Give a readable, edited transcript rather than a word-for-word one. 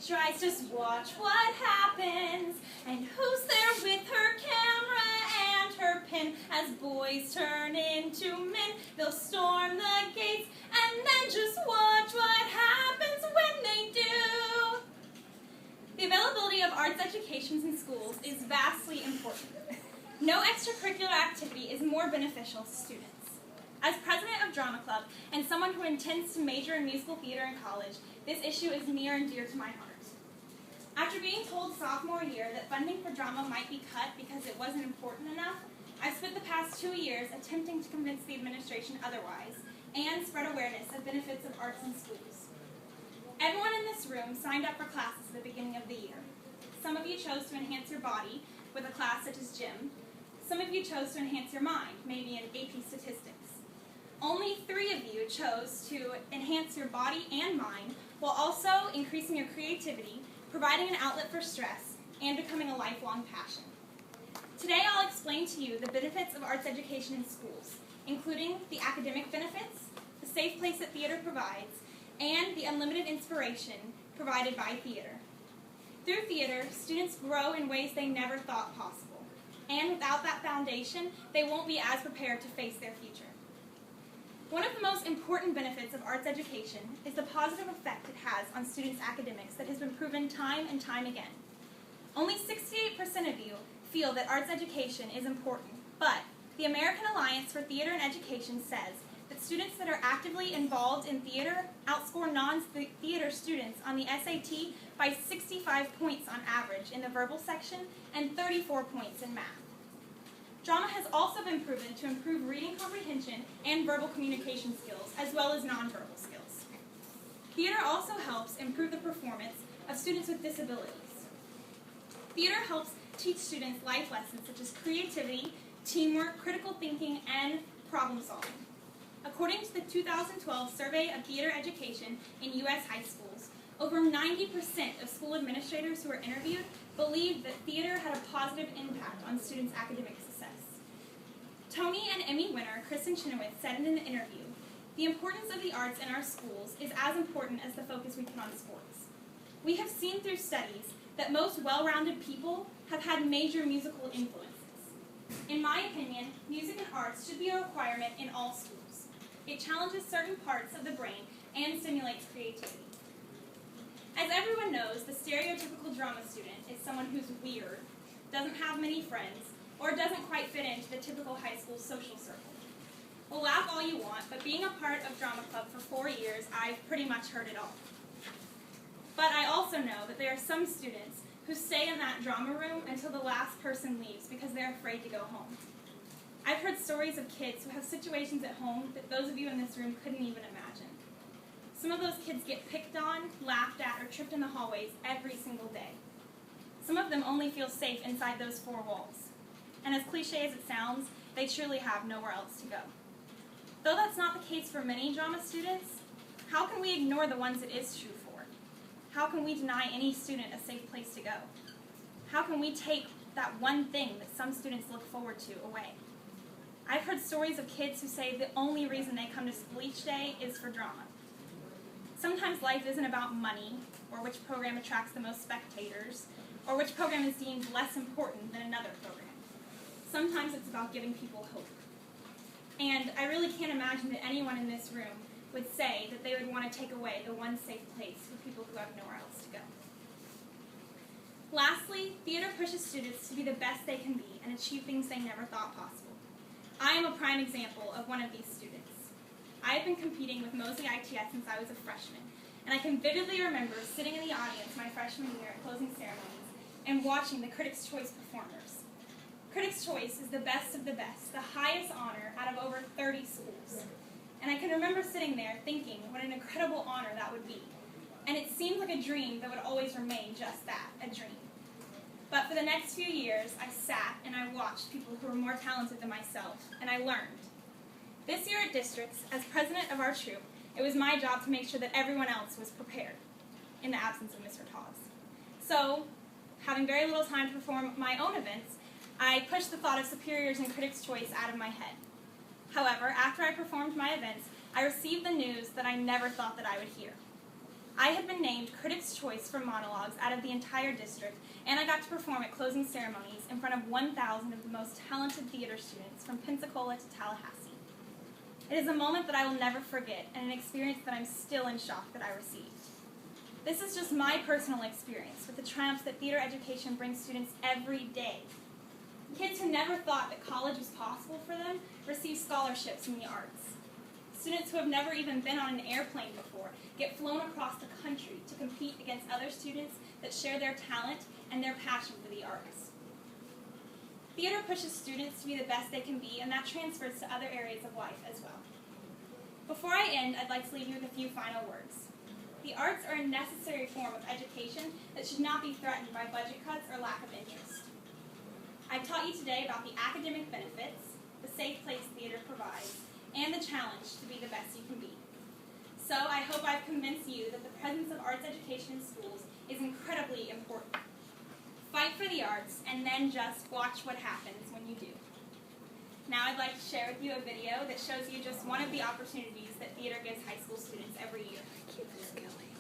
tries to watch what happens, and who's there with her camera and her pen. As boys turn into men, they'll storm the gates, and then just watch what happens when they do. The availability of arts educations in schools is vastly important. No extracurricular activity is more beneficial to students. As president of Drama Club and someone who intends to major in musical theater in college, this issue is near and dear to my heart. After being told sophomore year that funding for drama might be cut because it wasn't important enough, I've spent the past 2 years attempting to convince the administration otherwise and spread awareness of benefits of arts in schools. Everyone in this room signed up for classes at the beginning of the year. Some of you chose to enhance your body with a class such as gym. Some of you chose to enhance your mind, maybe in AP statistics. Only 3 of you chose to enhance your body and mind while also increasing your creativity, providing an outlet for stress, and becoming a lifelong passion. Today I'll explain to you the benefits of arts education in schools, including the academic benefits, the safe place that theater provides, and the unlimited inspiration provided by theater. Through theater, students grow in ways they never thought possible, and without that foundation, they won't be as prepared to face their future. One of the most important benefits of arts education is the positive effect it has on students' academics that has been proven time and time again. Only 68% of you feel that arts education is important, but the American Alliance for Theater and Education says that students that are actively involved in theater outscore non-theater students on the SAT by 65 points on average in the verbal section and 34 points in math. Drama has also been proven to improve reading comprehension and verbal communication skills, as well as nonverbal skills. Theater also helps improve the performance of students with disabilities. Theater helps teach students life lessons such as creativity, teamwork, critical thinking, and problem solving. According to the 2012 Survey of Theater Education in U.S. high schools, over 90% of school administrators who were interviewed believed that theater had a positive impact on students' academic success. Tony and Emmy winner Kristen Chenoweth said in an interview, "The importance of the arts in our schools is as important as the focus we put on sports. We have seen through studies that most well-rounded people have had major musical influences. In my opinion, music and arts should be a requirement in all schools. It challenges certain parts of the brain and stimulates creativity." As everyone knows, the stereotypical drama student is someone who's weird, doesn't have many friends, or doesn't quite fit into the typical high school social circle. Well, laugh all you want, but being a part of Drama Club for 4 years, I've pretty much heard it all. But I also know that there are some students who stay in that drama room until the last person leaves because they're afraid to go home. I've heard stories of kids who have situations at home that those of you in this room couldn't even imagine. Some of those kids get picked on, laughed at, or tripped in the hallways every single day. Some of them only feel safe inside those 4 walls. And as cliche as it sounds, they truly have nowhere else to go. Though that's not the case for many drama students, how can we ignore the ones it is true for? How can we deny any student a safe place to go? How can we take that one thing that some students look forward to away? I've heard stories of kids who say the only reason they come to school each day is for drama. Sometimes life isn't about money, or which program attracts the most spectators, or which program is deemed less important than another program. Sometimes it's about giving people hope. And I really can't imagine that anyone in this room would say that they would want to take away the one safe place for people who have nowhere else to go. Lastly, theater pushes students to be the best they can be and achieve things they never thought possible. I am a prime example of one of these students. I have been competing with Mosley ITS since I was a freshman, and I can vividly remember sitting in the audience my freshman year at closing ceremonies and watching the Critics' Choice performers. Critics' Choice is the best of the best, the highest honor out of over 30 schools. And I can remember sitting there thinking what an incredible honor that would be. And it seemed like a dream that would always remain just that, a dream. But for the next few years, I sat and I watched people who were more talented than myself, and I learned. This year at Districts, as president of our troupe, it was my job to make sure that everyone else was prepared, in the absence of Mr. Tawes. So, having very little time to perform my own events, I pushed the thought of superiors and Critics' Choice out of my head. However, after I performed my events, I received the news that I never thought that I would hear. I had been named Critics' Choice for monologues out of the entire district, and I got to perform at closing ceremonies in front of 1,000 of the most talented theater students from Pensacola to Tallahassee. It is a moment that I will never forget, and an experience that I'm still in shock that I received. This is just my personal experience with the triumphs that theater education brings students every day. Kids who never thought that college was possible for them receive scholarships in the arts. Students who have never even been on an airplane before get flown across the country to compete against other students that share their talent and their passion for the arts. Theater pushes students to be the best they can be, and that transfers to other areas of life as well. Before I end, I'd like to leave you with a few final words. The arts are a necessary form of education that should not be threatened by budget cuts or lack of interest. I've taught you today about the academic benefits, the safe place theater provides, and the challenge to be the best you can be. So I hope I've convinced you that the presence of arts education in schools is incredibly important. Fight for the arts, and then just watch what happens when you do. Now I'd like to share with you a video that shows you just one of the opportunities that theater gives high school students every year. Thank you, Miss Kelly.